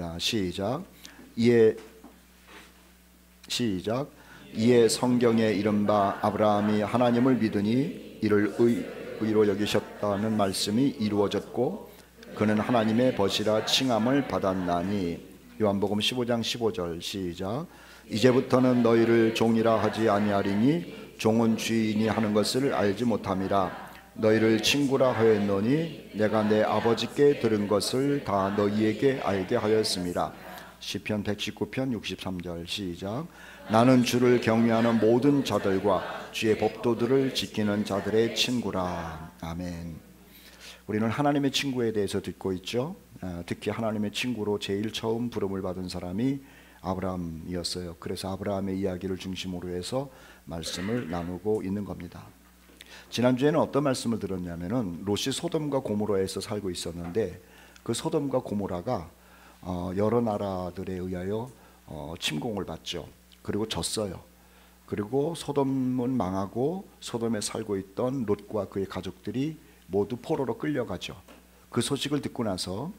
읽겠습니다. 시작. 이에 성경에 이른바 아브라함이 하나님을 믿으니 이를 의로 여기셨다는 말씀이 이루어졌고 그는 하나님의 벗이라 칭함을 받았나니. 요한복음 15장 15절 시작. 이제부터는 너희를 종이라 하지 아니하리니 종은 주인이 하는 것을 알지 못함이라. 너희를 친구라 하였노니 내가 내 아버지께 들은 것을 다 너희에게 알게 하였습니다. 시편 119편 63절 시작. 나는 주를 경외하는 모든 자들과 주의 법도들을 지키는 자들의 친구라. 아멘. 우리는 하나님의 친구에 대해서 듣고 있죠. 특히 하나님의 친구로 제일 처음 부름을 받은 사람이 아브라함이었어요. 그래서 아브라함의 이야기를 중심으로 해서 말씀을 나누고 있는 겁니다. 지난주에는 어떤 말씀을 들었냐면은 롯이 소돔과 고모라에서 살고 있었는데 그 소돔과 고모라가 여러 나라들에 의하여 침공을 받죠. 그리고 졌어요. 그리고 소돔은 망하고 소돔에 살고 있던 롯과 그의 가족들이 모두 포로로 끌려가죠. 그 소식을 듣고 나서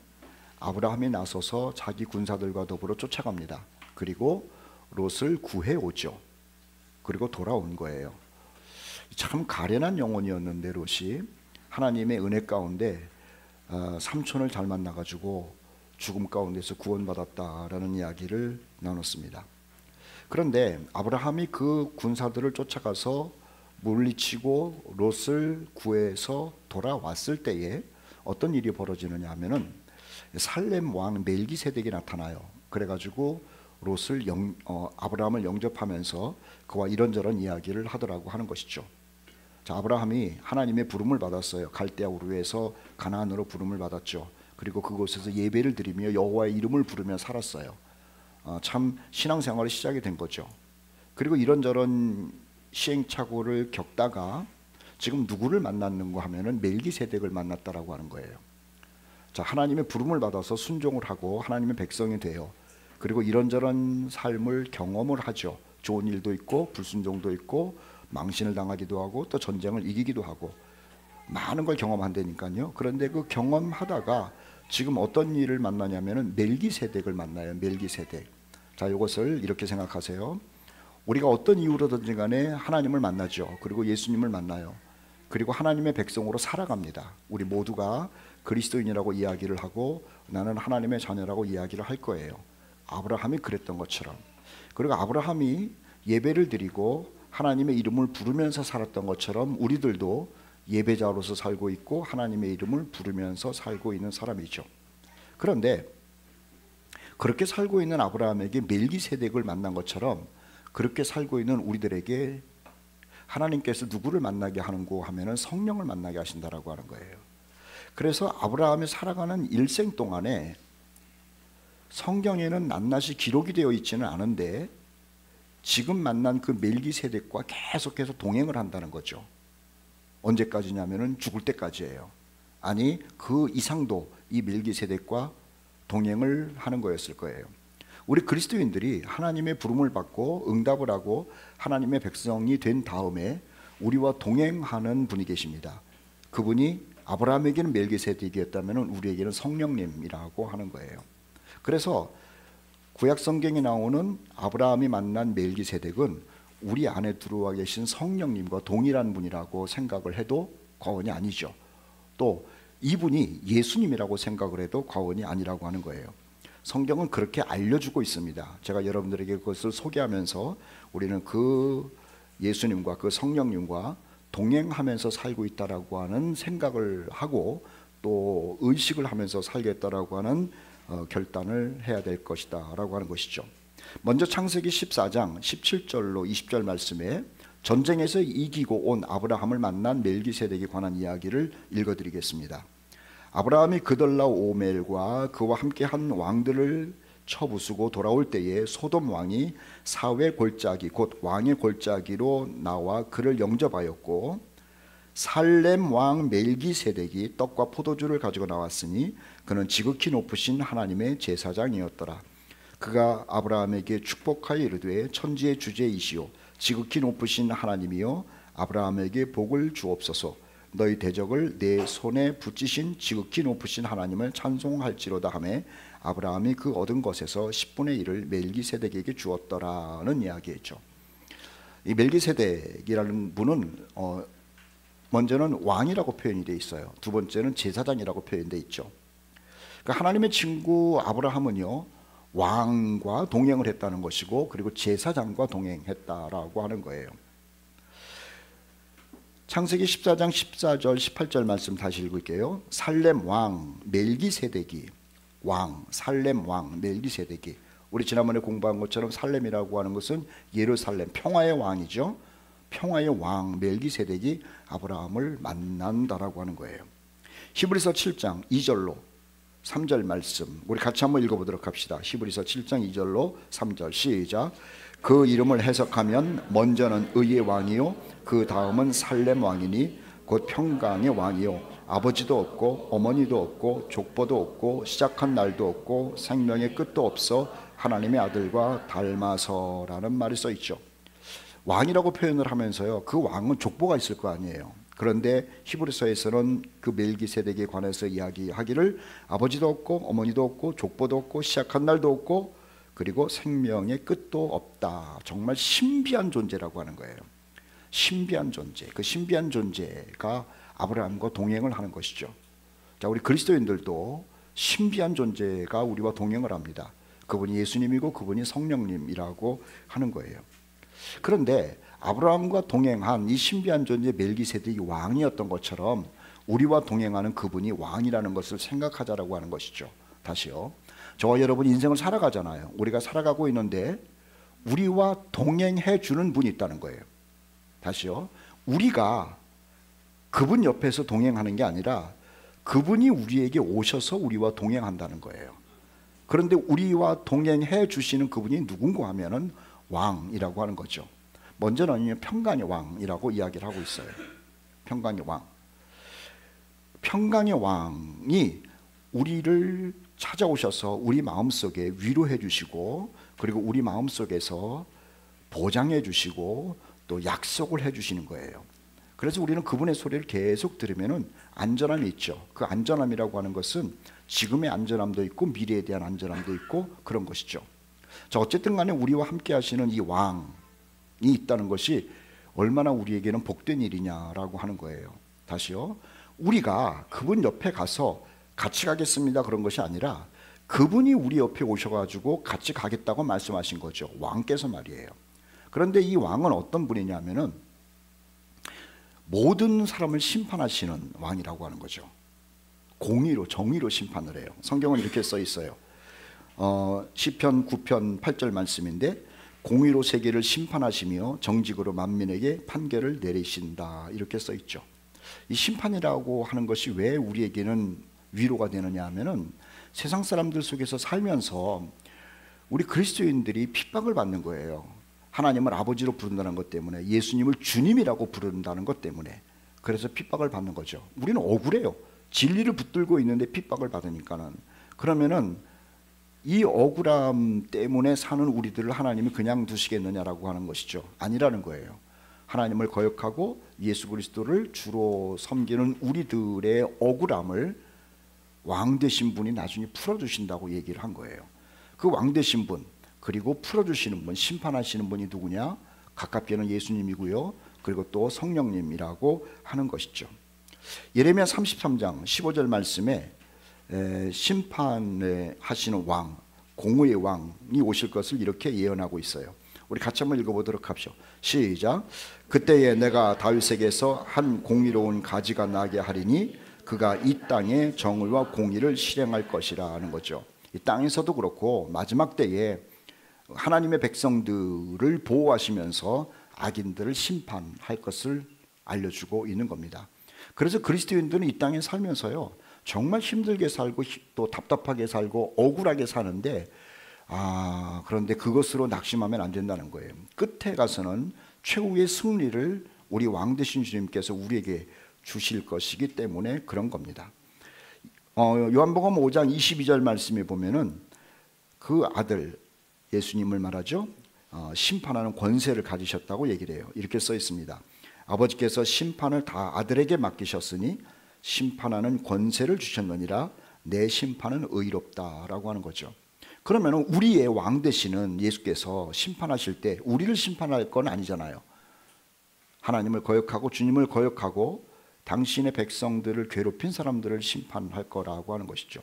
아브라함이 나서서 자기 군사들과 더불어 쫓아갑니다. 그리고 롯을 구해오죠. 그리고 돌아온 거예요. 참 가련한 영혼이었는데 롯이 하나님의 은혜 가운데 삼촌을 잘 만나가지고 죽음 가운데서 구원받았다라는 이야기를 나눴습니다. 그런데 아브라함이 그 군사들을 쫓아가서 물리치고 롯을 구해서 돌아왔을 때에 어떤 일이 벌어지느냐 하면은 살렘 왕 멜기세덱이 나타나요. 그래가지고 롯을 아브라함을 영접하면서 그와 이런저런 이야기를 하더라고 하는 것이죠. 자, 아브라함이 하나님의 부름을 받았어요. 갈대아 우르에서 가나안으로 부름을 받았죠. 그리고 그곳에서 예배를 드리며 여호와의 이름을 부르며 살았어요. 참 신앙생활이 시작이 된 거죠. 그리고 이런저런 시행착오를 겪다가 지금 누구를 만났는가 하면은 멜기세덱을 만났다라고 하는 거예요. 자, 하나님의 부름을 받아서 순종을 하고 하나님의 백성이 돼요. 그리고 이런저런 삶을 경험을 하죠. 좋은 일도 있고 불순종도 있고 망신을 당하기도 하고 또 전쟁을 이기기도 하고 많은 걸 경험한다니까요. 그런데 그 경험하다가 지금 어떤 일을 만나냐면은 멜기세덱을 만나요. 멜기세덱. 자, 이것을 이렇게 생각하세요. 우리가 어떤 이유로든지 간에 하나님을 만나죠. 그리고 예수님을 만나요. 그리고 하나님의 백성으로 살아갑니다. 우리 모두가 그리스도인이라고 이야기를 하고 나는 하나님의 자녀라고 이야기를 할 거예요. 아브라함이 그랬던 것처럼. 그리고 아브라함이 예배를 드리고 하나님의 이름을 부르면서 살았던 것처럼 우리들도 예배자로서 살고 있고 하나님의 이름을 부르면서 살고 있는 사람이죠. 그런데 그렇게 살고 있는 아브라함에게 멜기세덱을 만난 것처럼 그렇게 살고 있는 우리들에게 하나님께서 누구를 만나게 하는고 하면은 성령을 만나게 하신다라고 하는 거예요. 그래서 아브라함이 살아가는 일생 동안에 성경에는 낱낱이 기록이 되어 있지는 않은데 지금 만난 그 멜기세덱과 계속해서 동행을 한다는 거죠. 언제까지냐면은 죽을 때까지예요. 아니 그 이상도 이 멜기세덱과 동행을 하는 거였을 거예요. 우리 그리스도인들이 하나님의 부름을 받고 응답을 하고 하나님의 백성이 된 다음에 우리와 동행하는 분이 계십니다. 그분이 아브라함에게는 멜기세덱이었다면 우리에게는 성령님이라고 하는 거예요. 그래서 구약 성경에 나오는 아브라함이 만난 멜기세덱은 우리 안에 들어와 계신 성령님과 동일한 분이라고 생각을 해도 과언이 아니죠. 또 이분이 예수님이라고 생각을 해도 과언이 아니라고 하는 거예요. 성경은 그렇게 알려주고 있습니다. 제가 여러분들에게 그것을 소개하면서 우리는 그 예수님과 그 성령님과 동행하면서 살고 있다라고 하는 생각을 하고 또 의식을 하면서 살겠다라고 하는 결단을 해야 될 것이다 라고 하는 것이죠. 먼저 창세기 14장 17절로 20절 말씀에 전쟁에서 이기고 온 아브라함을 만난 멜기세덱에 관한 이야기를 읽어드리겠습니다. 아브라함이 그들라오멜과 그와 함께한 왕들을 쳐부수고 돌아올 때에 소돔 왕이 사회 골짜기 곧 왕의 골짜기로 나와 그를 영접하였고 살렘 왕 멜기세덱이 떡과 포도주를 가지고 나왔으니 그는 지극히 높으신 하나님의 제사장이었더라. 그가 아브라함에게 축복하여 이르되 천지의 주제이시오 지극히 높으신 하나님이여 아브라함에게 복을 주옵소서. 너희 대적을 내 손에 붙이신 지극히 높으신 하나님을 찬송할지로다 하며 아브라함이 그 얻은 것에서 10분의 1을 멜기세덱에게 주었더라는 이야기였죠. 이 멜기세덱이라는 분은 먼저는 왕이라고 표현이 되어 있어요. 두 번째는 제사장이라고 표현되어 있죠. 그러니까 하나님의 친구 아브라함은요, 왕과 동행을 했다는 것이고, 그리고 제사장과 동행했다라고 하는 거예요. 창세기 14장 14절 18절 말씀 다시 읽을게요. 살렘 왕 멜기세덱이, 왕 살렘 왕 멜기세덱이, 우리 지난번에 공부한 것처럼 살렘이라고 하는 것은 예루살렘, 평화의 왕이죠. 평화의 왕 멜기세덱이 아브라함을 만난다라고 하는 거예요. 히브리서 7장 2절로 3절 말씀 우리 같이 한번 읽어보도록 합시다. 히브리서 7장 2절로 3절 시작. 그 이름을 해석하면 먼저는 의의 왕이요 그 다음은 살렘 왕이니 곧 평강의 왕이요 아버지도 없고 어머니도 없고 족보도 없고 시작한 날도 없고 생명의 끝도 없어 하나님의 아들과 닮아서라는 말이 써 있죠. 왕이라고 표현을 하면서요, 그 왕은 족보가 있을 거 아니에요. 그런데 히브리서에서는 그 멜기세덱에 관해서 이야기하기를 아버지도 없고 어머니도 없고 족보도 없고 시작한 날도 없고 그리고 생명의 끝도 없다. 정말 신비한 존재라고 하는 거예요. 신비한 존재. 그 신비한 존재가 아브라함과 동행을 하는 것이죠. 자, 우리 그리스도인들도 신비한 존재가 우리와 동행을 합니다. 그분이 예수님이고 그분이 성령님이라고 하는 거예요. 그런데 아브라함과 동행한 이 신비한 존재 멜기세덱이 왕이었던 것처럼 우리와 동행하는 그분이 왕이라는 것을 생각하자라고 하는 것이죠. 다시요. 저와 여러분 인생을 살아가잖아요. 우리가 살아가고 있는데 우리와 동행해 주는 분이 있다는 거예요. 다시요. 우리가 그분 옆에서 동행하는 게 아니라 그분이 우리에게 오셔서 우리와 동행한다는 거예요. 그런데 우리와 동행해 주시는 그분이 누군가 하면은 왕이라고 하는 거죠. 먼저는 평강의 왕이라고 이야기를 하고 있어요. 평강의 왕. 평강의 왕이 우리를 찾아오셔서 우리 마음속에 위로해 주시고 그리고 우리 마음속에서 보장해 주시고 또 약속을 해 주시는 거예요. 그래서 우리는 그분의 소리를 계속 들으면 안전함이 있죠. 그 안전함이라고 하는 것은 지금의 안전함도 있고 미래에 대한 안전함도 있고 그런 것이죠. 자, 어쨌든 간에 우리와 함께 하시는 이 왕이 있다는 것이 얼마나 우리에게는 복된 일이냐라고 하는 거예요. 다시요. 우리가 그분 옆에 가서 같이 가겠습니다 그런 것이 아니라 그분이 우리 옆에 오셔가지고 같이 가겠다고 말씀하신 거죠. 왕께서 말이에요. 그런데 이 왕은 어떤 분이냐면은 모든 사람을 심판하시는 왕이라고 하는 거죠. 공의로 정의로 심판을 해요. 성경은 이렇게 써 있어요. 시편 9편 8절 말씀인데 공의로 세계를 심판하시며 정직으로 만민에게 판결을 내리신다 이렇게 써 있죠. 이 심판이라고 하는 것이 왜 우리에게는 위로가 되느냐 하면은 세상 사람들 속에서 살면서 우리 그리스도인들이 핍박을 받는 거예요. 하나님을 아버지로 부른다는 것 때문에, 예수님을 주님이라고 부른다는 것 때문에, 그래서 핍박을 받는 거죠. 우리는 억울해요. 진리를 붙들고 있는데 핍박을 받으니까는. 그러면은 이 억울함 때문에 사는 우리들을 하나님이 그냥 두시겠느냐라고 하는 것이죠. 아니라는 거예요. 하나님을 거역하고 예수 그리스도를 주로 섬기는 우리들의 억울함을 왕 되신 분이 나중에 풀어주신다고 얘기를 한 거예요. 그 왕 되신 분, 그리고 풀어주시는 분, 심판하시는 분이 누구냐? 가깝게는 예수님이고요. 그리고 또 성령님이라고 하는 것이죠. 예레미야 33장 15절 말씀에 심판을 하시는 왕, 공의의 왕이 오실 것을 이렇게 예언하고 있어요. 우리 같이 한번 읽어보도록 합시다. 시작. 그때에 내가 다윗에게서 한 공의로운 가지가 나게 하리니 그가 이 땅에 정의와 공의를 실행할 것이라 하는 거죠. 이 땅에서도 그렇고 마지막 때에 하나님의 백성들을 보호하시면서 악인들을 심판할 것을 알려주고 있는 겁니다. 그래서 그리스도인들은 이 땅에 살면서요 정말 힘들게 살고 또 답답하게 살고 억울하게 사는데 그런데 그것으로 낙심하면 안 된다는 거예요. 끝에 가서는 최후의 승리를 우리 왕 되신 주님께서 우리에게 주실 것이기 때문에 그런 겁니다. 요한복음 5장 22절 말씀에 보면은 그 아들 예수님을 말하죠. 심판하는 권세를 가지셨다고 얘기를 해요. 이렇게 써 있습니다. 아버지께서 심판을 다 아들에게 맡기셨으니 심판하는 권세를 주셨느니라. 내 심판은 의롭다라고 하는 거죠. 그러면 우리의 왕 되시는 예수께서 심판하실 때 우리를 심판할 건 아니잖아요. 하나님을 거역하고 주님을 거역하고 당신의 백성들을 괴롭힌 사람들을 심판할 거라고 하는 것이죠.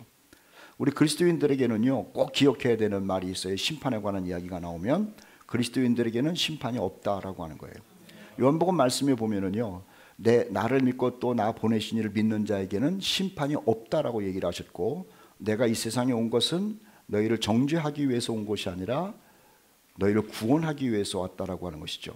우리 그리스도인들에게는요, 꼭 기억해야 되는 말이 있어요. 심판에 관한 이야기가 나오면 그리스도인들에게는 심판이 없다라고 하는 거예요. 요한복음 말씀에 보면은요, 나를 믿고 또 나 보내신 이를 믿는 자에게는 심판이 없다라고 얘기를 하셨고, 내가 이 세상에 온 것은 너희를 정죄하기 위해서 온 것이 아니라 너희를 구원하기 위해서 왔다라고 하는 것이죠.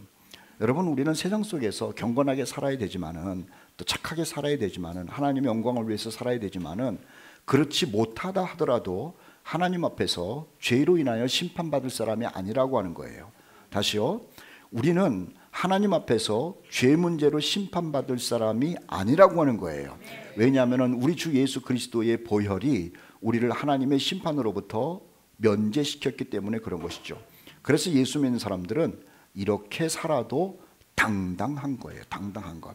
여러분, 우리는 세상 속에서 경건하게 살아야 되지만은, 또 착하게 살아야 되지만은, 하나님의 영광을 위해서 살아야 되지만은, 그렇지 못하다 하더라도 하나님 앞에서 죄로 인하여 심판받을 사람이 아니라고 하는 거예요. 다시요, 우리는 하나님 앞에서 죄 문제로 심판받을 사람이 아니라고 하는 거예요. 왜냐하면 우리 주 예수 그리스도의 보혈이 우리를 하나님의 심판으로부터 면제시켰기 때문에 그런 것이죠. 그래서 예수 믿는 사람들은 이렇게 살아도 당당한 거예요. 당당한 것.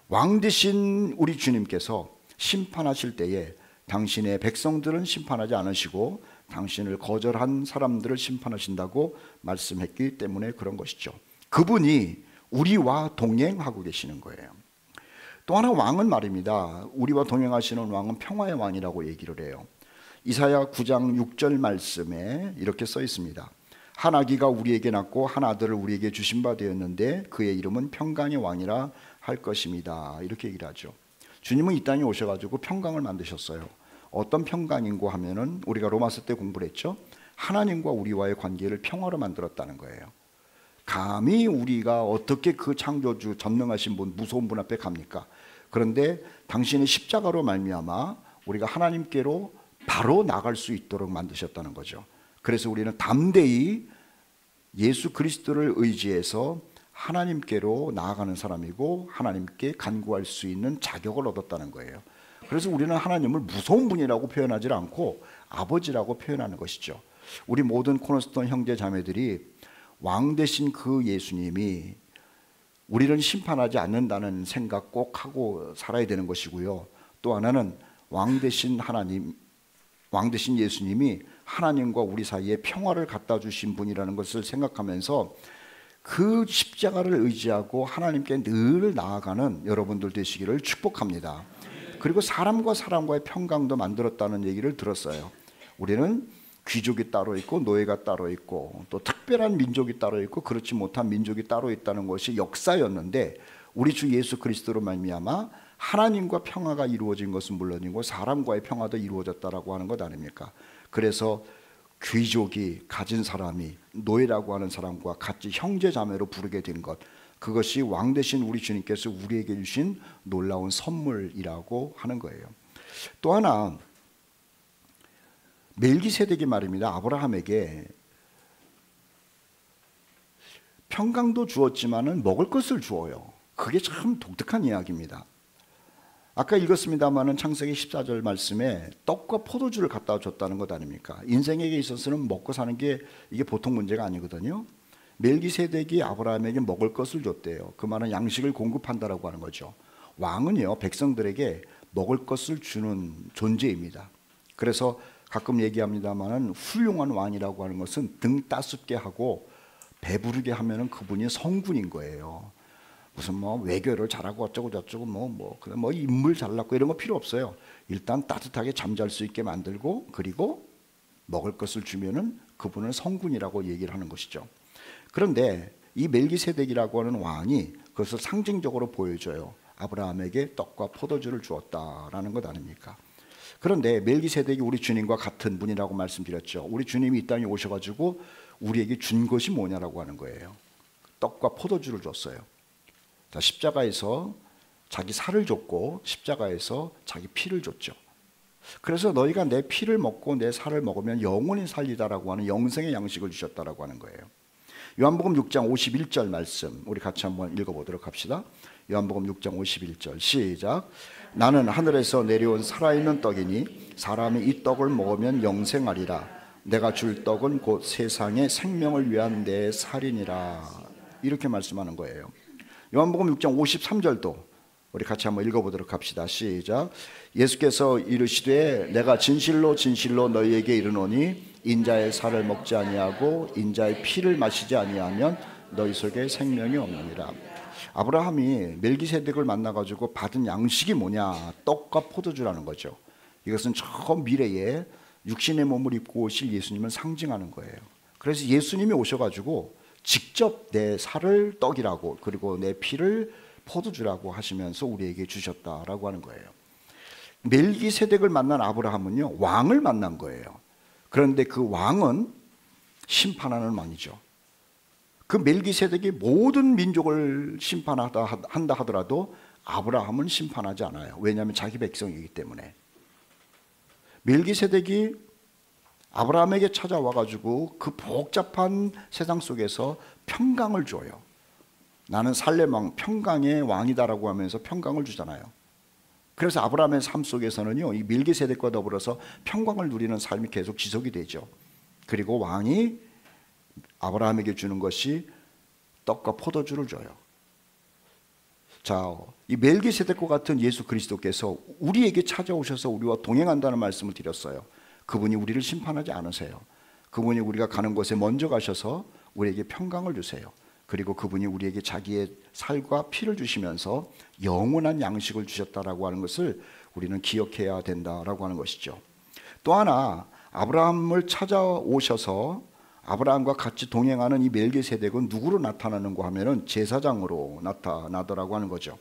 왕 되신 우리 주님께서 심판하실 때에 당신의 백성들은 심판하지 않으시고 당신을 거절한 사람들을 심판하신다고 말씀했기 때문에 그런 것이죠. 그분이 우리와 동행하고 계시는 거예요. 또 하나 왕은 말입니다. 우리와 동행하시는 왕은 평화의 왕이라고 얘기를 해요. 이사야 9장 6절 말씀에 이렇게 써 있습니다. 한 아기가 우리에게 낳고 한 아들을 우리에게 주신 바 되었는데 그의 이름은 평강의 왕이라 할 것입니다. 이렇게 얘기를 하죠. 주님은 이 땅에 오셔가지고 평강을 만드셨어요. 어떤 평강인고 하면은 우리가 로마서 때 공부를 했죠. 하나님과 우리와의 관계를 평화로 만들었다는 거예요. 감히 우리가 어떻게 그 창조주 전능하신 분, 무서운 분 앞에 갑니까? 그런데 당신의 십자가로 말미암아 우리가 하나님께로 바로 나갈 수 있도록 만드셨다는 거죠. 그래서 우리는 담대히 예수 그리스도를 의지해서 하나님께로 나아가는 사람이고 하나님께 간구할 수 있는 자격을 얻었다는 거예요. 그래서 우리는 하나님을 무서운 분이라고 표현하지 않고 아버지라고 표현하는 것이죠. 우리 모든 코너스톤 형제 자매들이 왕 되신 그 예수님이 우리를 심판하지 않는다는 생각 꼭 하고 살아야 되는 것이고요. 또 하나는 왕 되신 하나님, 왕 되신 예수님이 하나님과 우리 사이에 평화를 갖다 주신 분이라는 것을 생각하면서 그 십자가를 의지하고 하나님께 늘 나아가는 여러분들 되시기를 축복합니다. 그리고 사람과 사람과의 평강도 만들었다는 얘기를 들었어요. 우리는 귀족이 따로 있고 노예가 따로 있고 또 특별한 민족이 따로 있고 그렇지 못한 민족이 따로 있다는 것이 역사였는데 우리 주 예수 그리스도로 말미암아 하나님과 평화가 이루어진 것은 물론이고 사람과의 평화도 이루어졌다라고 하는 것 아닙니까? 그래서 귀족이 가진 사람이 노예라고 하는 사람과 같이 형제자매로 부르게 된 것, 그것이 왕 되신 우리 주님께서 우리에게 주신 놀라운 선물이라고 하는 거예요. 또 하나, 멜기세덱이 말입니다. 아브라함에게 평강도 주었지만은 먹을 것을 주어요. 그게 참 독특한 이야기입니다. 아까 읽었습니다마는 창세기 14절 말씀에 떡과 포도주를 갖다 줬다는 것 아닙니까? 인생에게 있어서는 먹고 사는 게 이게 보통 문제가 아니거든요. 멜기세덱이 아브라함에게 먹을 것을 줬대요. 그 말은 양식을 공급한다라고 하는 거죠. 왕은요, 백성들에게 먹을 것을 주는 존재입니다. 그래서 가끔 얘기합니다마는 훌륭한 왕이라고 하는 것은 등 따숩게 하고 배부르게 하면은 그분이 성군인 거예요. 무슨 뭐 외교를 잘하고 어쩌고 저쩌고 뭐 인물 잘났고 이런 거 필요 없어요. 일단 따뜻하게 잠잘 수 있게 만들고 그리고 먹을 것을 주면은 그분은 성군이라고 얘기를 하는 것이죠. 그런데 이 멜기세덱이라고 하는 왕이 그것을 상징적으로 보여줘요. 아브라함에게 떡과 포도주를 주었다라는 것 아닙니까? 그런데 멜기세덱이 우리 주님과 같은 분이라고 말씀드렸죠. 우리 주님이 이 땅에 오셔가지고 우리에게 준 것이 뭐냐라고 하는 거예요. 떡과 포도주를 줬어요. 자, 십자가에서 자기 살을 줬고 십자가에서 자기 피를 줬죠. 그래서 너희가 내 피를 먹고 내 살을 먹으면 영원히 살리다라고 하는 영생의 양식을 주셨다라고 하는 거예요. 요한복음 6장 51절 말씀 우리 같이 한번 읽어보도록 합시다. 요한복음 6장 51절 시작. 나는 하늘에서 내려온 살아있는 떡이니 사람이 이 떡을 먹으면 영생하리라. 내가 줄 떡은 곧 세상의 생명을 위한 내 살이니라. 이렇게 말씀하는 거예요. 요한복음 6장 53절도 우리 같이 한번 읽어보도록 합시다. 시작. 예수께서 이르시되 내가 진실로 진실로 너희에게 이르노니 인자의 살을 먹지 아니하고 인자의 피를 마시지 아니하면 너희 속에 생명이 없느니라. 아브라함이 멜기세덱을 만나가지고 받은 양식이 뭐냐? 떡과 포도주라는 거죠. 이것은 저 미래에 육신의 몸을 입고 오실 예수님을 상징하는 거예요. 그래서 예수님이 오셔가지고 직접 내 살을 떡이라고 그리고 내 피를 포도주라고 하시면서 우리에게 주셨다라고 하는 거예요. 멜기세덱을 만난 아브라함은요, 왕을 만난 거예요. 그런데 그 왕은 심판하는 왕이죠. 그 멜기세덱이 모든 민족을 심판한다 하더라도 아브라함은 심판하지 않아요. 왜냐하면 자기 백성이기 때문에. 멜기세덱이 아브라함에게 찾아와가지고 그 복잡한 세상 속에서 평강을 줘요. 나는 살렘 왕, 평강의 왕이다라고 하면서 평강을 주잖아요. 그래서 아브라함의 삶 속에서는요, 이 멜기세덱과 더불어서 평강을 누리는 삶이 계속 지속이 되죠. 그리고 왕이 아브라함에게 주는 것이 떡과 포도주를 줘요. 자, 이 멜기세덱과 같은 예수 그리스도께서 우리에게 찾아오셔서 우리와 동행한다는 말씀을 드렸어요. 그분이 우리를 심판하지 않으세요. 그분이 우리가 가는 곳에 먼저 가셔서 우리에게 평강을 주세요. 그리고 그분이 우리에게 자기의 살과 피를 주시면서 영원한 양식을 주셨다라고 하는 것을 우리는 기억해야 된다라고 하는 것이죠. 또 하나, 아브라함을 찾아오셔서 아브라함과 같이 동행하는 이 멜기세덱은 누구로 나타나는가 하면은 제사장으로 나타나더라고 하는 거죠.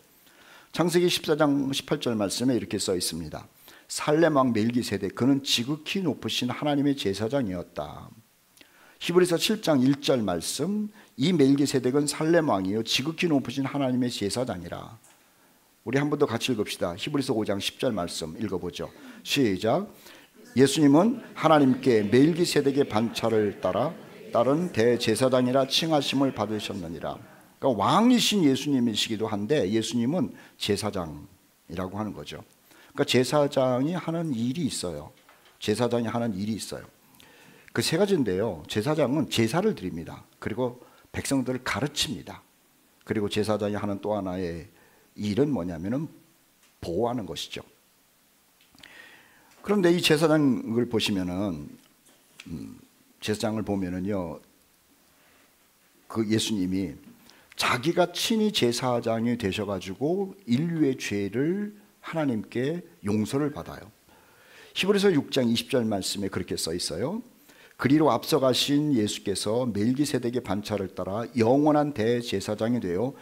창세기 14장 18절 말씀에 이렇게 써 있습니다. 살렘 왕 멜기세덱, 그는 지극히 높으신 하나님의 제사장이었다. 히브리서 7장 1절 말씀, 이 멜기세덱은 살렘 왕이요 지극히 높으신 하나님의 제사장이라. 우리 한 번 더 같이 읽읍시다. 히브리서 5장 10절 말씀 읽어보죠. 시작. 예수님은 하나님께 멜기세덱의 반차를 따른 대제사장이라 칭하심을 받으셨느니라. 그러니까 왕이신 예수님이시기도 한데 예수님은 제사장이라고 하는 거죠. 그러니까 제사장이 하는 일이 있어요. 제사장이 하는 일이 있어요. 그 세 가지인데요. 제사장은 제사를 드립니다. 그리고 백성들을 가르칩니다. 그리고 제사장이 하는 또 하나의 일은 뭐냐면은 보호하는 것이죠. 그런데 이 제사장을 보시면은 제사장을 보면은요, 그 예수님이 자기가 친히 제사장이 되셔가지고 인류의 죄를 하나님께 용서를 받아요. 히브리서 6장 20절 말씀에 그렇게 써 있어요. 그리로 앞서가신 예수께서 멜기세덱의 반차를 따라 영원한 대제사장이 되어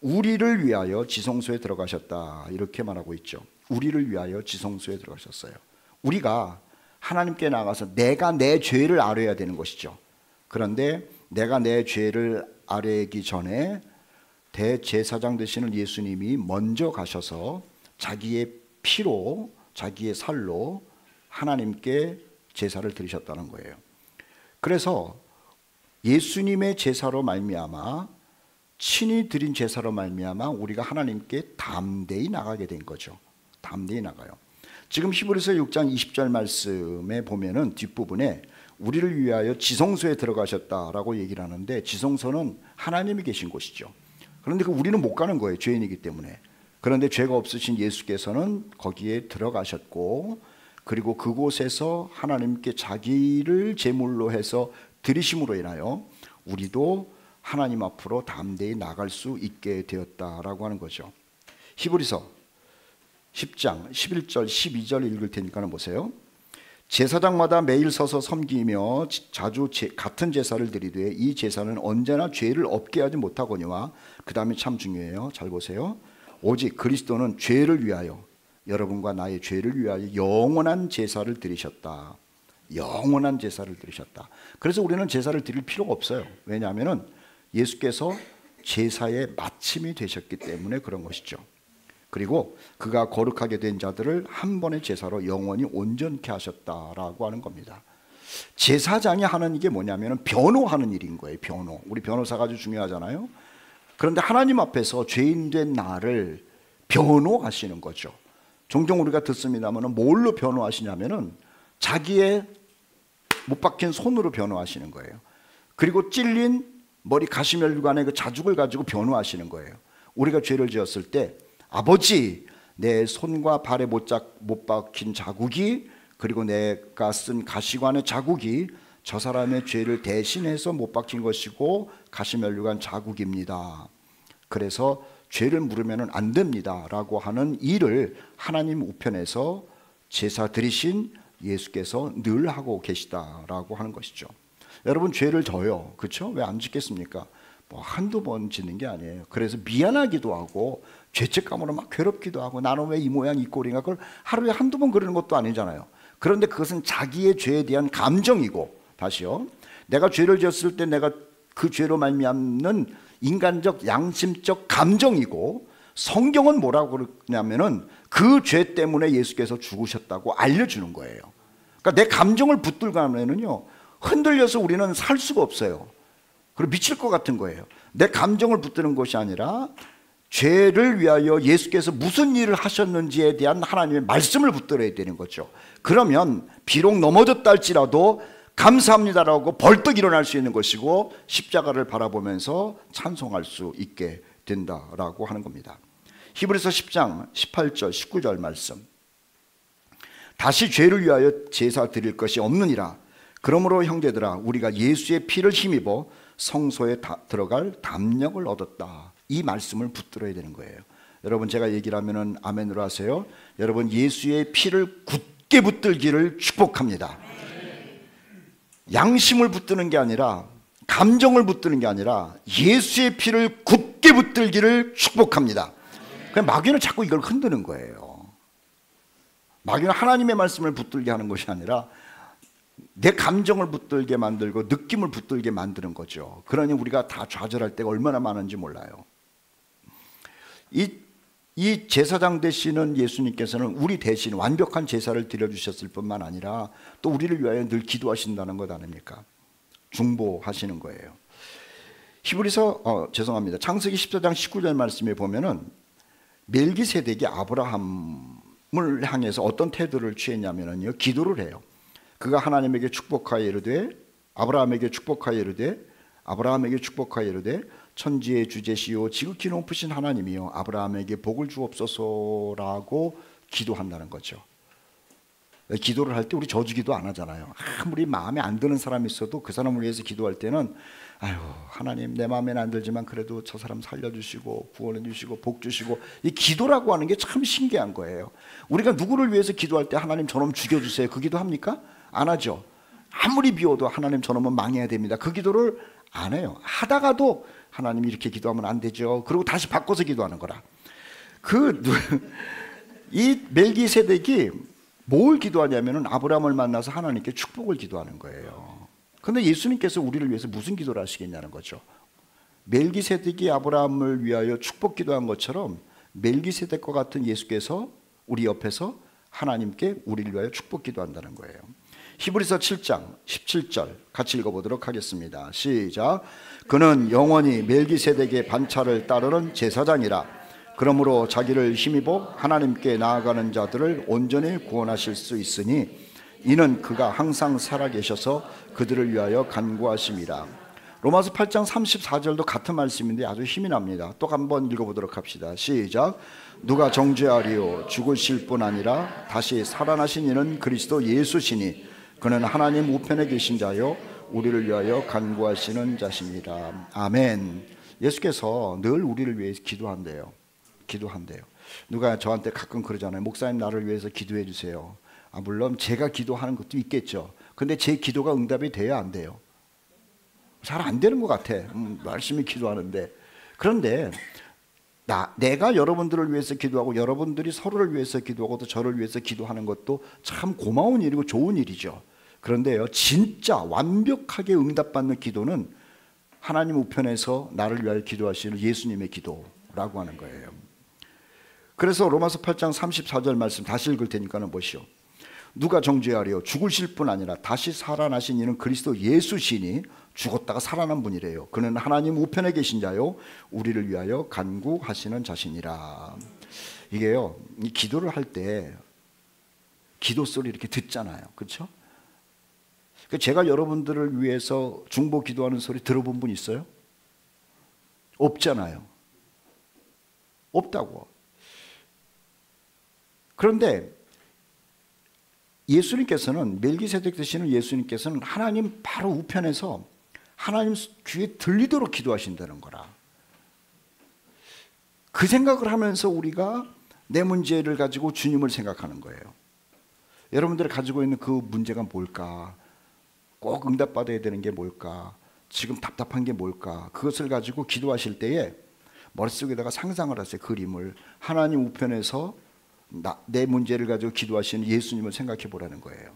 우리를 위하여 지성소에 들어가셨다. 이렇게 말하고 있죠. 우리를 위하여 지성소에 들어가셨어요. 우리가 하나님께 나가서 내가 내 죄를 아뢰어야 되는 것이죠. 그런데 내가 내 죄를 아뢰기 전에 대제사장 되시는 예수님이 먼저 가셔서 자기의 피로 자기의 살로 하나님께 제사를 드리셨다는 거예요. 그래서 예수님의 제사로 말미암아 친히 드린 제사로 말미암아 우리가 하나님께 담대히 나가게 된 거죠. 담대히 나가요. 지금 히브리서 6장 20절 말씀에 보면은 뒷부분에 우리를 위하여 지성소에 들어가셨다라고 얘기를 하는데 지성소는 하나님이 계신 곳이죠. 그런데 우리는 못 가는 거예요. 죄인이기 때문에. 그런데 죄가 없으신 예수께서는 거기에 들어가셨고 그리고 그곳에서 하나님께 자기를 제물로 해서 드리심으로 인하여 우리도 하나님 앞으로 담대히 나갈 수 있게 되었다라고 하는 거죠. 히브리서 10장 11절 12절 읽을 테니까 보세요. 제사장마다 매일 서서 섬기며 자주 같은 제사를 드리되 이 제사는 언제나 죄를 없게 하지 못하거니와 그 다음에 참 중요해요. 잘 보세요. 오직 그리스도는 죄를 위하여 여러분과 나의 죄를 위하여 영원한 제사를 드리셨다. 영원한 제사를 드리셨다. 그래서 우리는 제사를 드릴 필요가 없어요. 왜냐하면 예수께서 제사의 마침이 되셨기 때문에 그런 것이죠. 그리고 그가 거룩하게 된 자들을 한 번의 제사로 영원히 온전케 하셨다라고 하는 겁니다. 제사장이 하는 이게 뭐냐면 변호하는 일인 거예요. 변호. 우리 변호사가 아주 중요하잖아요. 그런데 하나님 앞에서 죄인된 나를 변호하시는 거죠. 종종 우리가 듣습니다만 뭘로 변호하시냐면은 자기의 못 박힌 손으로 변호하시는 거예요. 그리고 찔린 머리 가시멸관의 그 자죽을 가지고 변호하시는 거예요. 우리가 죄를 지었을 때 아버지, 내 손과 발에 못 박힌 자국이, 그리고 내가 쓴 가시관의 자국이 저 사람의 죄를 대신해서 못 박힌 것이고 가시면류관 자국입니다. 그래서 죄를 물으면 안 됩니다 라고 하는 일을 하나님 우편에서 제사 드리신 예수께서 늘 하고 계시다라고 하는 것이죠. 여러분, 죄를 져요. 그렇죠? 왜 안 짓겠습니까? 뭐 한두 번 짓는 게 아니에요. 그래서 미안하기도 하고 죄책감으로 막 괴롭기도 하고, 나는 왜 이 모양 이 꼴인가, 그걸 하루에 한두 번 그러는 것도 아니잖아요. 그런데 그것은 자기의 죄에 대한 감정이고, 다시요, 내가 죄를 지었을 때 내가 그 죄로 말미암는 인간적 양심적 감정이고, 성경은 뭐라고 그러냐면은 그 죄 때문에 예수께서 죽으셨다고 알려주는 거예요. 그러니까 내 감정을 붙들고 하면은요, 흔들려서 우리는 살 수가 없어요. 그리고 미칠 것 같은 거예요. 내 감정을 붙드는 것이 아니라 죄를 위하여 예수께서 무슨 일을 하셨는지에 대한 하나님의 말씀을 붙들어야 되는 거죠. 그러면 비록 넘어졌다 할지라도 감사합니다라고 벌떡 일어날 수 있는 것이고, 십자가를 바라보면서 찬송할 수 있게 된다라고 하는 겁니다. 히브리서 10장 18절 19절 말씀, 다시 죄를 위하여 제사 드릴 것이 없느니라. 그러므로 형제들아, 우리가 예수의 피를 힘입어 성소에 들어갈 담력을 얻었다. 이 말씀을 붙들어야 되는 거예요. 여러분, 제가 얘기를 하면은 아멘으로 하세요. 여러분, 예수의 피를 굳게 붙들기를 축복합니다. 양심을 붙드는 게 아니라, 감정을 붙드는 게 아니라 예수의 피를 굳게 붙들기를 축복합니다. 그냥 마귀는 자꾸 이걸 흔드는 거예요. 마귀는 하나님의 말씀을 붙들게 하는 것이 아니라 내 감정을 붙들게 만들고 느낌을 붙들게 만드는 거죠. 그러니 우리가 다 좌절할 때가 얼마나 많은지 몰라요. 이 제사장 되시는 예수님께서는 우리 대신 완벽한 제사를 드려주셨을 뿐만 아니라 또 우리를 위하여 늘 기도하신다는 것 아닙니까? 중보하시는 거예요. 창세기 14장 19절 말씀에 보면은 멜기세덱이 아브라함을 향해서 어떤 태도를 취했냐면요, 기도를 해요. 그가 하나님에게 축복하여 이르되, 아브라함에게 축복하여 이르되, 아브라함에게 축복하여 이르되, 천지의 주제시요 지극히 높으신 하나님이요 아브라함에게 복을 주옵소서라고 기도한다는 거죠. 기도를 할 때 우리 저주기도 안 하잖아요. 아무리 마음에 안 드는 사람이 있어도 그 사람을 위해서 기도할 때는, 아유, 하나님 내 마음에는 안 들지만 그래도 저 사람 살려주시고 구원해 주시고 복 주시고, 이 기도라고 하는 게 참 신기한 거예요. 우리가 누구를 위해서 기도할 때 하나님 저놈 죽여주세요, 그 기도 합니까? 안 하죠. 아무리 비워도 하나님 저놈은 망해야 됩니다, 그 기도를 안 해요. 하다가도 하나님 이렇게 기도하면 안 되죠. 그리고 다시 바꿔서 기도하는 거라. 이 멜기세덱이 뭘 기도하냐면은 아브라함을 만나서 하나님께 축복을 기도하는 거예요. 그런데 예수님께서 우리를 위해서 무슨 기도를 하시겠냐는 거죠. 멜기세덱이 아브라함을 위하여 축복 기도한 것처럼 멜기세덱과 같은 예수께서 우리 옆에서 하나님께 우리를 위하여 축복 기도한다는 거예요. 히브리서 7장 17절 같이 읽어보도록 하겠습니다. 시작. 그는 영원히 멜기세덱의 반차를 따르는 제사장이라. 그러므로 자기를 힘입어 하나님께 나아가는 자들을 온전히 구원하실 수 있으니 이는 그가 항상 살아계셔서 그들을 위하여 간구하심이라. 로마서 8장 34절도 같은 말씀인데 아주 힘이 납니다. 또 한번 읽어보도록 합시다. 시작. 누가 정죄하리요? 죽으실 뿐 아니라 다시 살아나신 이는 그리스도 예수시니 그는 하나님 우편에 계신 자요 우리를 위하여 간구하시는 자십니다. 아멘. 예수께서 늘 우리를 위해서 기도한대요. 누가 저한테 가끔 그러잖아요. 목사님 나를 위해서 기도해 주세요. 물론 제가 기도하는 것도 있겠죠. 근데 제 기도가 응답이 돼야 안 돼요. 잘 안 되는 것 같아. 열심히 기도하는데. 그런데 내가 여러분들을 위해서 기도하고 여러분들이 서로를 위해서 기도하고 또 저를 위해서 기도하는 것도 참 고마운 일이고 좋은 일이죠. 그런데요, 진짜 완벽하게 응답받는 기도는 하나님 우편에서 나를 위하여 기도하시는 예수님의 기도라고 하는 거예요. 그래서 로마서 8장 34절 말씀 다시 읽을 테니까는 보시오. 누가 정죄하리요? 죽으실 뿐 아니라 다시 살아나신 이는 그리스도 예수시니 죽었다가 살아난 분이래요. 그는 하나님 우편에 계신 자요 우리를 위하여 간구하시는 자신이라. 이게요, 이 기도를 할 때 기도 소리 이렇게 듣잖아요. 그렇죠? 제가 여러분들을 위해서 중보 기도하는 소리 들어본 분 있어요? 없잖아요. 없다고. 그런데 예수님께서는, 멜기세덱 되시는 예수님께서는 하나님 바로 우편에서 하나님 귀에 들리도록 기도하신다는 거라. 그 생각을 하면서 우리가 내 문제를 가지고 주님을 생각하는 거예요. 여러분들이 가지고 있는 그 문제가 뭘까? 꼭 응답받아야 되는 게 뭘까? 지금 답답한 게 뭘까? 그것을 가지고 기도하실 때에 머릿속에다가 상상을 하세요. 그림을. 하나님 우편에서 내 문제를 가지고 기도하시는 예수님을 생각해 보라는 거예요.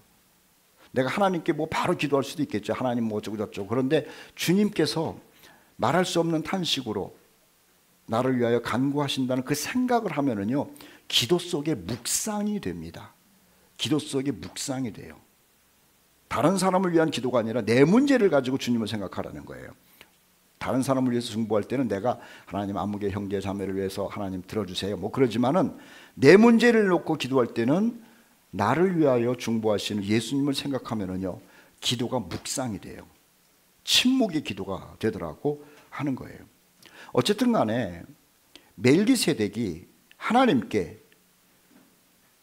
내가 하나님께 뭐 바로 기도할 수도 있겠죠. 하나님 뭐 어쩌고 저쩌고. 그런데 주님께서 말할 수 없는 탄식으로 나를 위하여 간구하신다는 그 생각을 하면은요, 기도 속에 묵상이 됩니다. 기도 속에 묵상이 돼요. 다른 사람을 위한 기도가 아니라 내 문제를 가지고 주님을 생각하라는 거예요. 다른 사람을 위해서 중보할 때는 내가 하나님 아무개 형제 자매를 위해서 하나님 들어주세요 뭐 그러지만은, 내 문제를 놓고 기도할 때는 나를 위하여 중보하시는 예수님을 생각하면은요, 기도가 묵상이 돼요. 침묵의 기도가 되더라고 하는 거예요. 어쨌든 간에 멜기세덱이 하나님께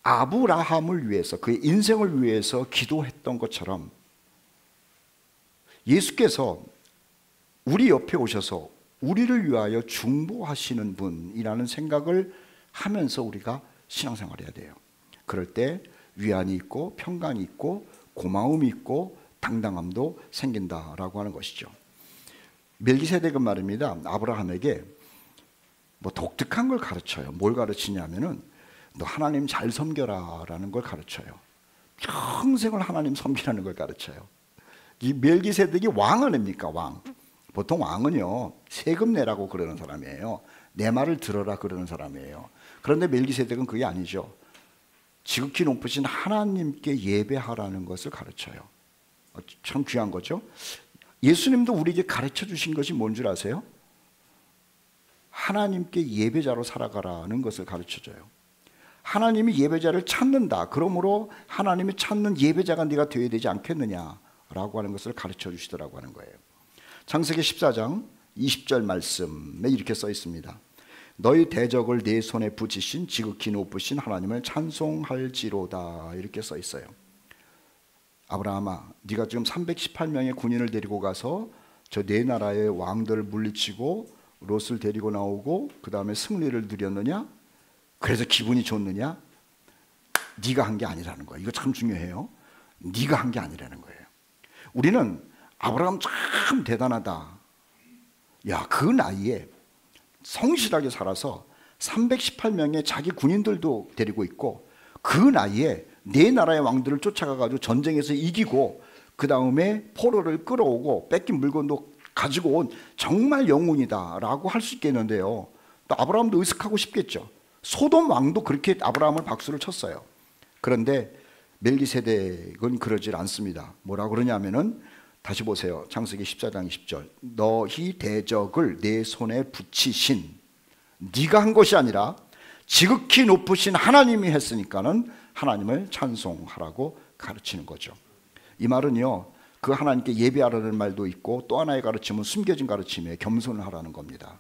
아브라함을 위해서, 그의 인생을 위해서 기도했던 것처럼 예수께서 우리 옆에 오셔서 우리를 위하여 중보하시는 분이라는 생각을 하면서 우리가 신앙생활을 해야 돼요. 그럴 때 위안이 있고 평강이 있고 고마움이 있고 당당함도 생긴다라고 하는 것이죠. 멜기세덱은 말입니다, 아브라함에게 뭐 독특한 걸 가르쳐요. 뭘 가르치냐면은 너 하나님 잘 섬겨라 라는 걸 가르쳐요. 평생을 하나님 섬기라는 걸 가르쳐요. 이 멜기세덱이 왕 아닙니까? 왕. 보통 왕은요, 세금 내라고 그러는 사람이에요. 내 말을 들어라 그러는 사람이에요. 그런데 멜기세덱은 그게 아니죠. 지극히 높으신 하나님께 예배하라는 것을 가르쳐요. 참 귀한 거죠. 예수님도 우리에게 가르쳐 주신 것이 뭔 줄 아세요? 하나님께 예배자로 살아가라는 것을 가르쳐 줘요. 하나님이 예배자를 찾는다. 그러므로 하나님이 찾는 예배자가 네가 되어야 되지 않겠느냐라고 하는 것을 가르쳐 주시더라고 하는 거예요. 창세기 14장 20절 말씀에 이렇게 써 있습니다. 너희 대적을 내 손에 붙이신 지극히 높으신 하나님을 찬송할지로다, 이렇게 써 있어요. 아브라함아, 네가 지금 318명의 군인을 데리고 가서 저 네 나라의 왕들을 물리치고 롯을 데리고 나오고 그 다음에 승리를 누렸느냐? 그래서 기분이 좋느냐? 네가 한 게 아니라는 거예요. 이거 참 중요해요. 네가 한 게 아니라는 거예요. 우리는 아브라함 참 대단하다. 야, 그 나이에 성실하게 살아서 318명의 자기 군인들도 데리고 있고, 그 나이에 네 나라의 왕들을 쫓아가가지고 전쟁에서 이기고, 그 다음에 포로를 끌어오고 뺏긴 물건도 가지고 온 정말 영웅이다 라고 할 수 있겠는데요, 또 아브라함도 의식하고 싶겠죠. 소돔 왕도 그렇게 아브라함을 박수를 쳤어요. 그런데 멜기세덱은 그러질 않습니다. 뭐라 그러냐면은, 다시 보세요. 창세기 14장 20절. 너희 대적을 내 손에 붙이신, 네가 한 것이 아니라 지극히 높으신 하나님이 했으니까는 하나님을 찬송하라고 가르치는 거죠. 이 말은요, 그 하나님께 예배하라는 말도 있고, 또 하나의 가르침은 숨겨진 가르침에 겸손을 하라는 겁니다.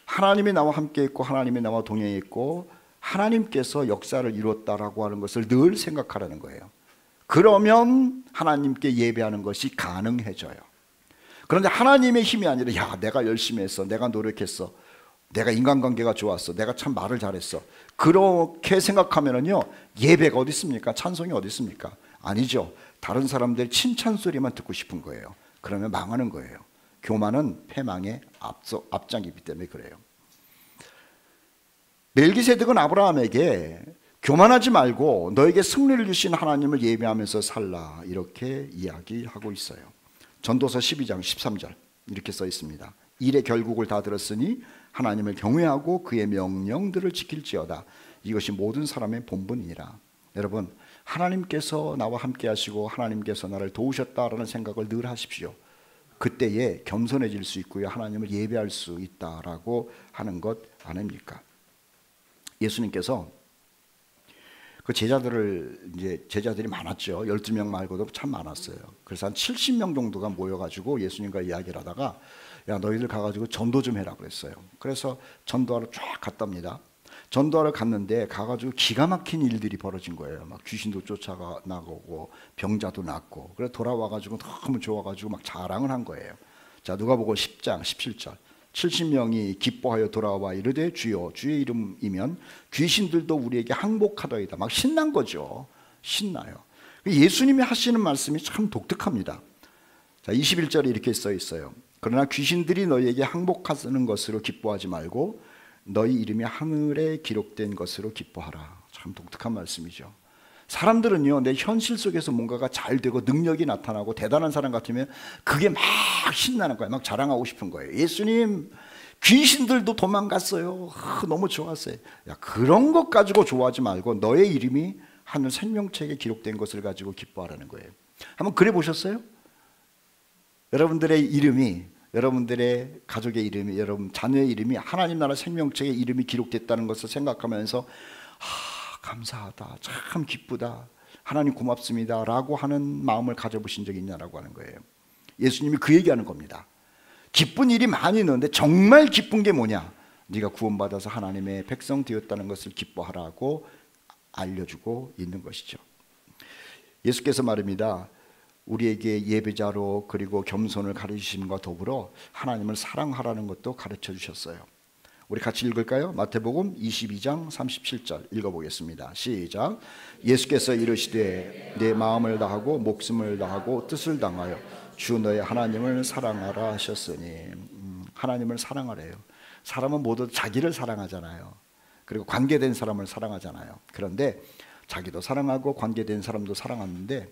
하나님이 나와 함께 있고 하나님이 나와 동행해 있고 하나님께서 역사를 이뤘다라고 하는 것을 늘 생각하라는 거예요. 그러면 하나님께 예배하는 것이 가능해져요. 그런데 하나님의 힘이 아니라, 야, 내가 열심히 했어, 내가 노력했어, 내가 인간관계가 좋았어, 내가 참 말을 잘했어, 그렇게 생각하면은요, 예배가 어디 있습니까? 찬송이 어디 있습니까? 아니죠. 다른 사람들 칭찬 소리만 듣고 싶은 거예요. 그러면 망하는 거예요. 교만은 패망의 앞장이기 때문에 그래요. 멜기세덱은 아브라함에게 교만하지 말고 너에게 승리를 주신 하나님을 예배하면서 살라, 이렇게 이야기하고 있어요. 전도서 12장 13절 이렇게 써 있습니다. 일의 결국을 다 들었으니 하나님을 경외하고 그의 명령들을 지킬지어다. 이것이 모든 사람의 본분이니라. 여러분, 하나님께서 나와 함께 하시고 하나님께서 나를 도우셨다라는 생각을 늘 하십시오. 그때에 겸손해질 수 있고요, 하나님을 예배할 수 있다라고 하는 것 아닙니까? 예수님께서 그 제자들이 많았죠. 12명 말고도 참 많았어요. 그래서 한 70명 정도가 모여가지고 예수님과 이야기를 하다가 야, 너희들 가가지고 전도 좀 해라 그랬어요. 그래서 전도하러 쫙 갔답니다. 전도하러 갔는데 가가지고 기가 막힌 일들이 벌어진 거예요. 막 귀신도 쫓아나가고 병자도 낫고. 그래서 돌아와가지고 너무 좋아가지고 막 자랑을 한 거예요. 자, 누가복음 10장 17절. 70명이 기뻐하여 돌아와 이르되 주여 주의 이름이면 귀신들도 우리에게 항복하더이다. 막 신난 거죠. 신나요. 예수님이 하시는 말씀이 참 독특합니다. 자, 21절에 이렇게 써 있어요. 그러나 귀신들이 너희에게 항복하는 것으로 기뻐하지 말고 너희 이름이 하늘에 기록된 것으로 기뻐하라. 참 독특한 말씀이죠. 사람들은요, 내 현실 속에서 뭔가가 잘 되고 능력이 나타나고 대단한 사람 같으면 그게 막 신나는 거예요. 막 자랑하고 싶은 거예요. 예수님, 귀신들도 도망갔어요. 너무 좋았어요. 야, 그런 것 가지고 좋아하지 말고 너의 이름이 하늘 생명책에 기록된 것을 가지고 기뻐하라는 거예요. 한번 그래 보셨어요? 여러분들의 이름이, 여러분들의 가족의 이름이, 여러분 자녀의 이름이 하나님 나라 생명책에 이름이 기록됐다는 것을 생각하면서 감사하다, 참 기쁘다, 하나님 고맙습니다 라고 하는 마음을 가져보신 적이 있냐라고 하는 거예요. 예수님이 그 얘기하는 겁니다. 기쁜 일이 많이 있는데 정말 기쁜 게 뭐냐? 네가 구원받아서 하나님의 백성 되었다는 것을 기뻐하라고 알려주고 있는 것이죠. 예수께서 말입니다. 우리에게 예배자로 그리고 겸손을 가르치심과 더불어 하나님을 사랑하라는 것도 가르쳐 주셨어요. 우리 같이 읽을까요? 마태복음 22장 37절 읽어보겠습니다. 시작. 예수께서 이르시되 내 마음을 다하고 목숨을 다하고 뜻을 다하여 주 너의 하나님을 사랑하라 하셨으니 하나님을 사랑하래요. 사람은 모두 자기를 사랑하잖아요. 그리고 관계된 사람을 사랑하잖아요. 그런데 자기도 사랑하고 관계된 사람도 사랑하는데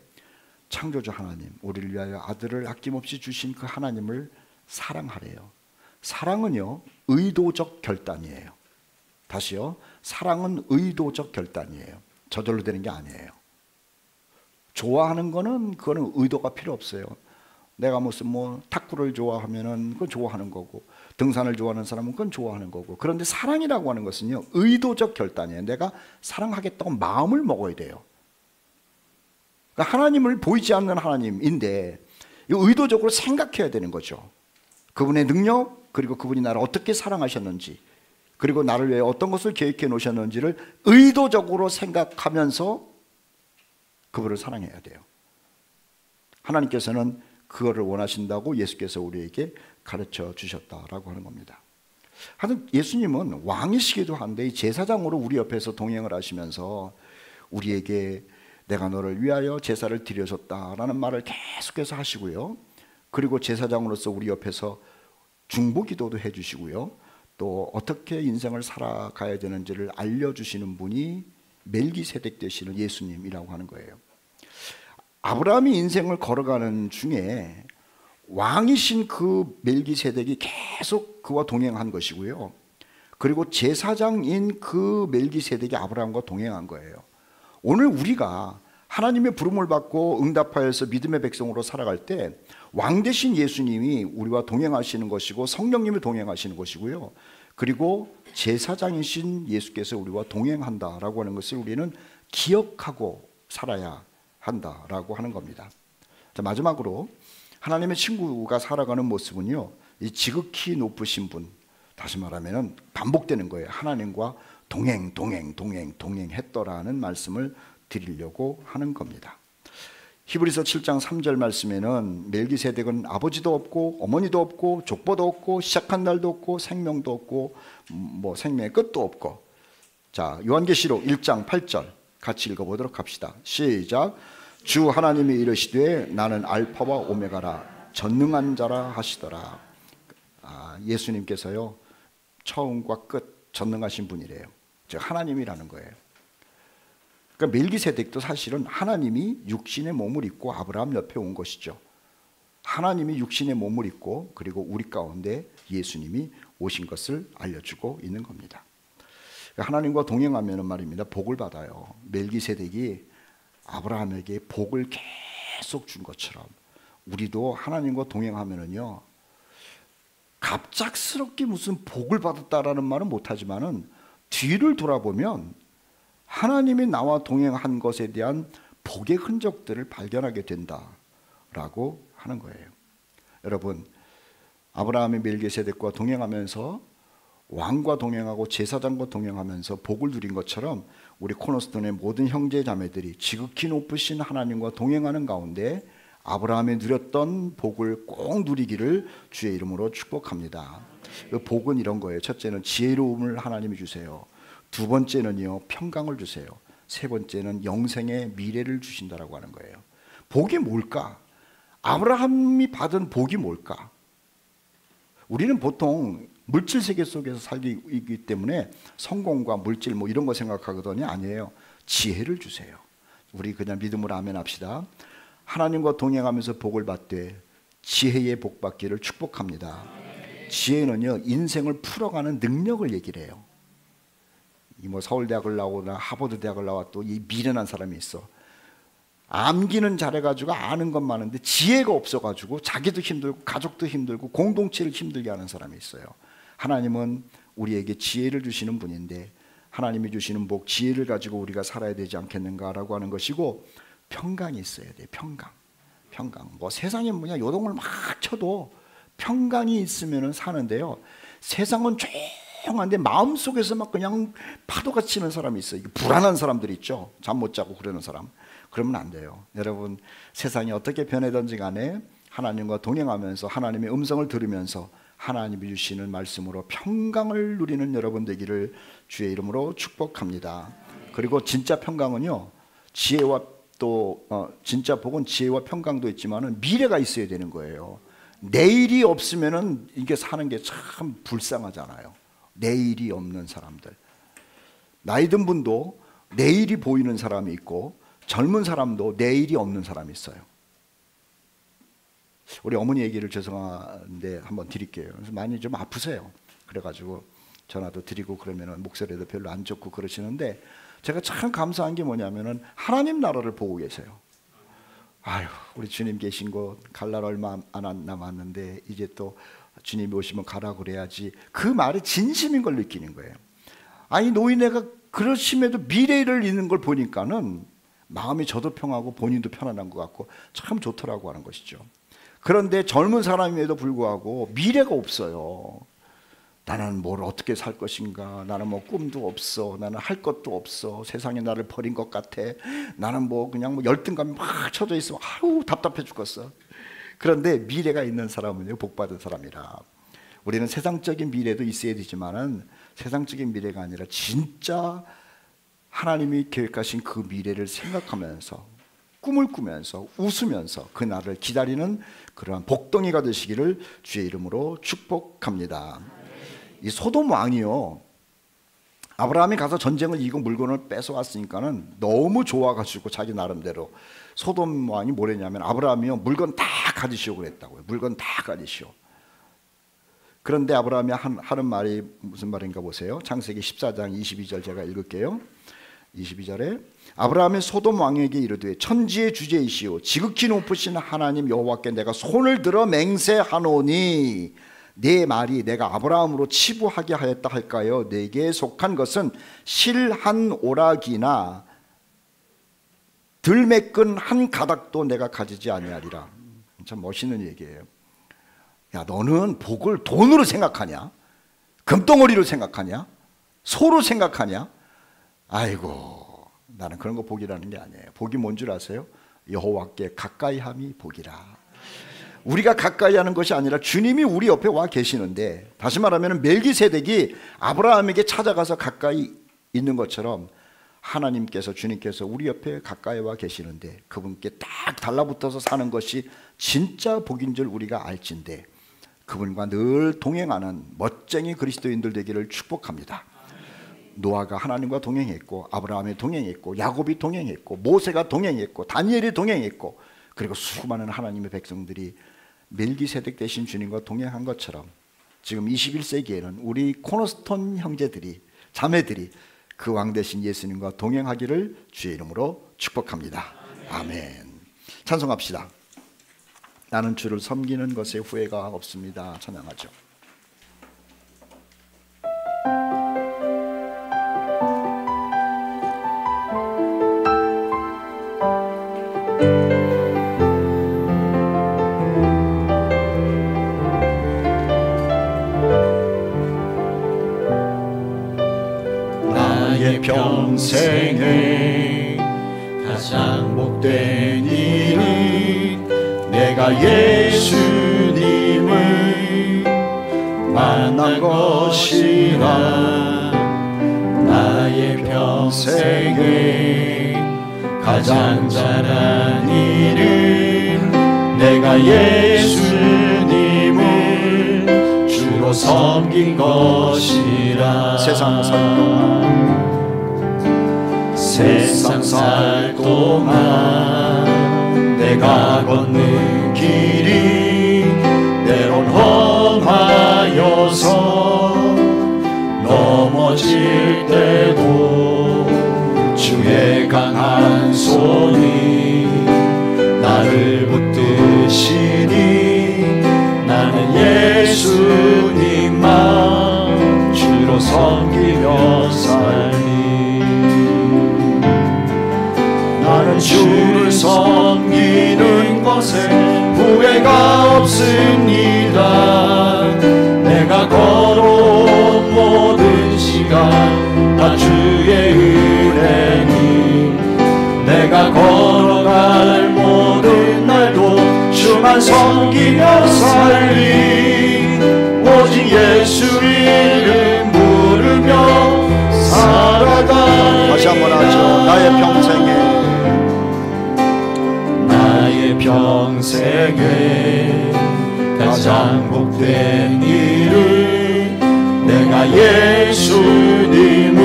창조주 하나님, 우리를 위하여 아들을 아낌없이 주신 그 하나님을 사랑하래요. 사랑은요, 의도적 결단이에요. 다시요, 사랑은 의도적 결단이에요. 저절로 되는 게 아니에요. 좋아하는 거는 그거는 의도가 필요 없어요. 내가 무슨 탁구를 좋아하면은 그건 좋아하는 거고, 등산을 좋아하는 사람은 그건 좋아하는 거고. 그런데 사랑이라고 하는 것은요, 의도적 결단이에요. 내가 사랑하겠다고 마음을 먹어야 돼요. 그러니까 하나님을 보이지 않는 하나님인데 의도적으로 생각해야 되는 거죠. 그분의 능력, 그리고 그분이 나를 어떻게 사랑하셨는지, 그리고 나를 위해 어떤 것을 계획해 놓으셨는지를 의도적으로 생각하면서 그분을 사랑해야 돼요. 하나님께서는 그거를 원하신다고 예수께서 우리에게 가르쳐 주셨다라고 하는 겁니다. 하여튼 예수님은 왕이시기도 한데 제사장으로 우리 옆에서 동행을 하시면서 우리에게 내가 너를 위하여 제사를 드려줬다라는 말을 계속해서 하시고요. 그리고 제사장으로서 우리 옆에서 중보기도도 해주시고요. 또 어떻게 인생을 살아가야 되는지를 알려주시는 분이 멜기세덱 되시는 예수님이라고 하는 거예요. 아브라함이 인생을 걸어가는 중에 왕이신 그 멜기세덱이 계속 그와 동행한 것이고요. 그리고 제사장인 그 멜기세덱이 아브라함과 동행한 거예요. 오늘 우리가 하나님의 부름을 받고 응답하여서 믿음의 백성으로 살아갈 때 왕 대신 예수님이 우리와 동행하시는 것이고 성령님이 동행하시는 것이고요. 그리고 제사장이신 예수께서 우리와 동행한다라고 하는 것을 우리는 기억하고 살아야 한다라고 하는 겁니다. 자, 마지막으로 하나님의 친구가 살아가는 모습은요, 이 지극히 높으신 분, 다시 말하면 반복되는 거예요. 하나님과 동행했더라는 말씀을 드리려고 하는 겁니다. 히브리서 7장 3절 말씀에는 멜기세덱은 아버지도 없고 어머니도 없고 족보도 없고 시작한 날도 없고 생명도 없고 생명의 끝도 없고. 자, 요한계시록 1장 8절 같이 읽어보도록 합시다. 시작. 주 하나님이 이르시되 나는 알파와 오메가라 전능한 자라 하시더라. 예수님께서요, 처음과 끝 전능하신 분이래요. 즉 하나님이라는 거예요. 그러니까 멜기세덱도 사실은 하나님이 육신의 몸을 입고 아브라함 옆에 온 것이죠. 하나님이 육신의 몸을 입고 그리고 우리 가운데 예수님이 오신 것을 알려주고 있는 겁니다. 하나님과 동행하면 말입니다, 복을 받아요. 멜기세덱이 아브라함에게 복을 계속 준 것처럼 우리도 하나님과 동행하면은요, 갑작스럽게 무슨 복을 받았다라는 말은 못하지만은 뒤를 돌아보면 하나님이 나와 동행한 것에 대한 복의 흔적들을 발견하게 된다라고 하는 거예요. 여러분, 아브라함이 멜기세덱과 동행하면서 왕과 동행하고 제사장과 동행하면서 복을 누린 것처럼 우리 코너스톤의 모든 형제 자매들이 지극히 높으신 하나님과 동행하는 가운데 아브라함이 누렸던 복을 꼭 누리기를 주의 이름으로 축복합니다. 그 복은 이런 거예요. 첫째는 지혜로움을 하나님이 주세요. 두 번째는요, 평강을 주세요. 세 번째는 영생의 미래를 주신다라고 하는 거예요. 복이 뭘까? 아브라함이 받은 복이 뭘까? 우리는 보통 물질 세계 속에서 살기 때문에 성공과 물질 뭐 이런 거 생각하거든요. 아니에요. 지혜를 주세요. 우리 그냥 믿음으로 아멘 합시다. 하나님과 동행하면서 복을 받되 지혜의 복 받기를 축복합니다. 지혜는요, 인생을 풀어가는 능력을 얘기를 해요. 이 뭐 서울대학을 나오거나 하버드 대학을 나왔도 이 미련한 사람이 있어. 암기는 잘해가지고 아는 것 많은데 지혜가 없어가지고 자기도 힘들고 가족도 힘들고 공동체를 힘들게 하는 사람이 있어요. 하나님은 우리에게 지혜를 주시는 분인데 하나님이 주시는 복, 지혜를 가지고 우리가 살아야 되지 않겠는가라고 하는 것이고, 평강이 있어야 돼요. 평강. 뭐 세상에 뭐냐 요동을 막 쳐도 평강이 있으면 사는데요, 세상은 조용한데 마음속에서 막 그냥 파도가 치는 사람이 있어요. 불안한 사람들 있죠. 잠 못 자고 그러는 사람. 그러면 안 돼요. 여러분, 세상이 어떻게 변하든지 간에 하나님과 동행하면서 하나님의 음성을 들으면서 하나님이 주시는 말씀으로 평강을 누리는 여러분 되기를 주의 이름으로 축복합니다. 그리고 진짜 평강은요, 지혜와 또 진짜 복은 지혜와 평강도 있지만은 미래가 있어야 되는 거예요. 내일이 없으면은 이게 사는 게 참 불쌍하잖아요. 내일이 없는 사람들. 나이 든 분도 내일이 보이는 사람이 있고 젊은 사람도 내일이 없는 사람이 있어요. 우리 어머니 얘기를 죄송한데 한번 드릴게요. 그래서 많이 좀 아프세요. 그래가지고 전화도 드리고 그러면은 목소리도 별로 안 좋고 그러시는데, 제가 참 감사한 게 뭐냐면은 하나님 나라를 보고 계세요. 아유, 우리 주님 계신 곳 갈 날 얼마 안 남았는데 이제 또 주님이 오시면 가라고 그래야지. 그 말이 진심인 걸 느끼는 거예요. 아니, 노인네가 그러심에도 미래를 있는 걸 보니까는 마음이 저도 평하고 본인도 편안한 것 같고 참 좋더라고 하는 것이죠. 그런데 젊은 사람임에도 불구하고 미래가 없어요. 나는 뭘 어떻게 살 것인가, 나는 뭐 꿈도 없어, 나는 할 것도 없어, 세상에 나를 버린 것 같아, 나는 뭐 그냥 뭐 열등감이 막 쳐져 있어, 아유 답답해 죽겠어. 그런데 미래가 있는 사람은요, 복받은 사람이라. 우리는 세상적인 미래도 있어야 되지만은 세상적인 미래가 아니라 진짜 하나님이 계획하신 그 미래를 생각하면서 꿈을 꾸면서 웃으면서 그 날을 기다리는 그러한 복덩이가 되시기를 주의 이름으로 축복합니다. 이 소돔 왕이요, 아브라함이 가서 전쟁을 이기고 물건을 뺏어왔으니까는 너무 좋아가지고 자기 나름대로 소돔 왕이 뭐랬냐면, 아브라함이요 물건 다 가지시오 그랬다고요. 물건 다 가지시오. 그런데 아브라함이 하는 말이 무슨 말인가 보세요. 창세기 14장 22절 제가 읽을게요. 22절에 아브라함이 소돔 왕에게 이르되 천지의 주제이시오 지극히 높으신 하나님 여호와께 내가 손을 들어 맹세하노니 내 말이 내가 아브라함으로 치부하게 하였다 할까요? 내게 속한 것은 실 한 오락이나 들매끈 한 가닥도 내가 가지지 아니하리라. 참 멋있는 얘기예요. 야, 너는 복을 돈으로 생각하냐? 금덩어리로 생각하냐? 소로 생각하냐? 아이고, 나는 그런 거 복이라는 게 아니에요. 복이 뭔 줄 아세요? 여호와께 가까이함이 복이라. 우리가 가까이 하는 것이 아니라 주님이 우리 옆에 와 계시는데, 다시 말하면 멜기세덱이 아브라함에게 찾아가서 가까이 있는 것처럼 하나님께서, 주님께서 우리 옆에 가까이 와 계시는데 그분께 딱 달라붙어서 사는 것이 진짜 복인 줄 우리가 알진데, 그분과 늘 동행하는 멋쟁이 그리스도인들 되기를 축복합니다. 노아가 하나님과 동행했고, 아브라함이 동행했고, 야곱이 동행했고, 모세가 동행했고, 다니엘이 동행했고, 그리고 수많은 하나님의 백성들이 멜기세덱 대신 주님과 동행한 것처럼 지금 21세기에는 우리 코너스톤 형제들이, 자매들이 그 왕 대신 예수님과 동행하기를 주의 이름으로 축복합니다. 아멘. 찬송합시다. 나는 주를 섬기는 것에 후회가 없습니다. 찬양하죠. 평생에 가장 복된 일은 내가 예수님을 만난 것이라. 나의 평생에 가장 잘한 일은 내가 예수님을 주로 섬긴 것이라. 세상 살 동안 내가 걷는 길이 때론 험하여서 넘어질 때도 주의 강한 손이 나를 붙드시니 나는 예수님만 주로 섬기며 살리. 나는 주를 섬기는 것에 후회가 없습니다. 내가 걸어온 모든 시간 다 주의 은혜니 내가 걸어갈 모든 날도 주만 섬기며 살리. 오직 예수 이름 부르며 살아가리. 다시 한번 하죠. 나의 평생에 가장 복된 일은 내가 예수님을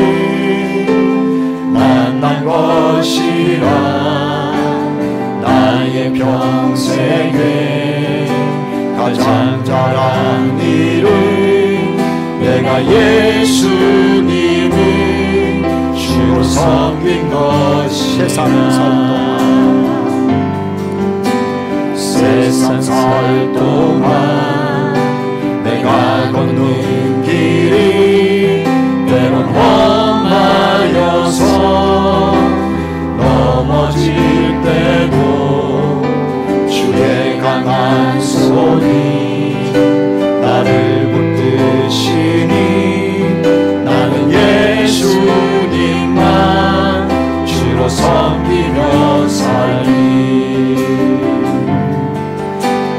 만난 것이라. 나의 평생에 가장 잘한 일은 내가 예수님을 주로 섬긴 것이라. 세상 살 동안 내가 걷는 길이 때론 험하여서 넘어질 때도 주의 강한 손이 나를 붙드시니 나는 예수님만 주로 섬기며 살리.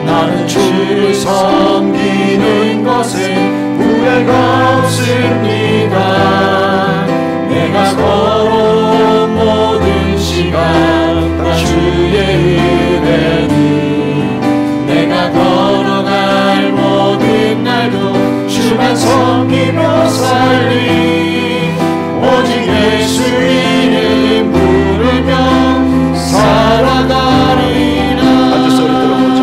나는 주를 섬기는 것에 후회가 없습니다. 내가 걸어온 모든 시간 다 주의 은혜니 내가 걸어갈 모든 날도 주만 섬기며 살리. 오직 예수 이름 부르며 살아가리라. 아주 소리 들어보죠.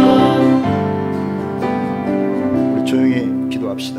조용히 기도합시다.